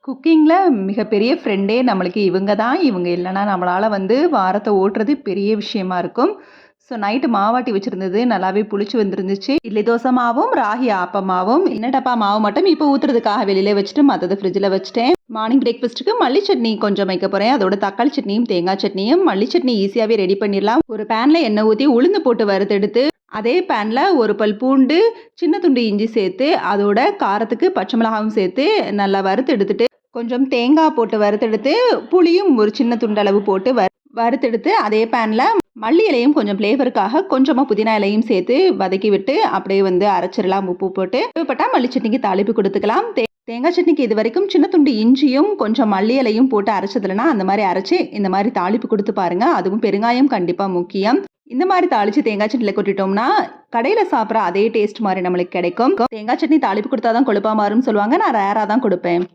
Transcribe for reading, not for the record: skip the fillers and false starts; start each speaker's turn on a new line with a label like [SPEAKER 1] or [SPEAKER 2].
[SPEAKER 1] குக்கிங்கில் மிகப்பெரிய ஃப்ரெண்டே நம்மளுக்கு இவங்க தான். இவங்க இல்லைன்னா நம்மளால் வாரத்தை ஓட்டுறது பெரிய விஷயமா இருக்கும். ஸோ நைட்டு மாவாட்டி வச்சுருந்தது நல்லாவே புளிச்சு வந்துருந்துச்சு. இட்லி தோசை மாவும் ராகி ஆப்பமாவும் சின்ன டப்பா மாவு மட்டும் இப்போ ஊற்றுறதுக்காக வெளியிலே வச்சுட்டு மற்றது ஃப்ரிட்ஜில் வச்சுட்டேன். மார்னிங் பிரேக்ஃபாஸ்ட்டுக்கு மல்லி சட்னி கொஞ்சம் வைக்க போகிறேன். அதோட தக்காளி சட்னியும் தேங்காய் சட்னியும். மல்லி சட்னி ஈஸியாகவே ரெடி பண்ணிடலாம். ஒரு பேனில் எண்ணெய் ஊற்றி உளுந்து போட்டு வறுத்தெடுத்து அதே பேனில் ஒரு பல் பூண்டு, சின்ன துண்டு இஞ்சி சேர்த்து அதோட காரத்துக்கு பச்சை மிளகாவும் சேர்த்து நல்லா வறுத்து எடுத்துட்டு கொஞ்சம் தேங்காய் போட்டு வறுத்தெடுத்து புளியும் ஒரு சின்ன துண்டளவு போட்டு வறுத்தெடுத்து அதே பேனில் மல்லி இலையும் கொஞ்சம் ஃப்ளேவருக்காக கொஞ்சமாக புதினா இலையும் சேர்த்து வதக்கி விட்டு அப்படியே அரைச்சிடலாம். உப்பு போட்டு தேவைப்பட்டால் மல்லி சட்னிக்கு தாளிப்பு கொடுத்துக்கலாம். தேங்காய் சட்னிக்கு இது வரைக்கும் சின்ன துண்டு இஞ்சியும் கொஞ்சம் மல்லி இலையும் போட்டு அரைச்சதுலனா அந்த மாதிரி அரைச்சி இந்த மாதிரி தாளிப்பு கொடுத்து பாருங்கள். அதுவும் பெருங்காயம் கண்டிப்பாக முக்கியம். இந்த மாதிரி தாளித்து தேங்காய் சட்னியில் கொட்டிட்டோம்னா கடையில் சாப்பிட்ற அதே டேஸ்ட் மாதிரி நம்மளுக்கு கிடைக்கும். தேங்காய் சட்னி தாளிப்பு கொடுத்தா தான் கொழுப்பாக மாறும்னு சொல்லுவாங்க. நான் ரேராக தான் கொடுப்பேன்.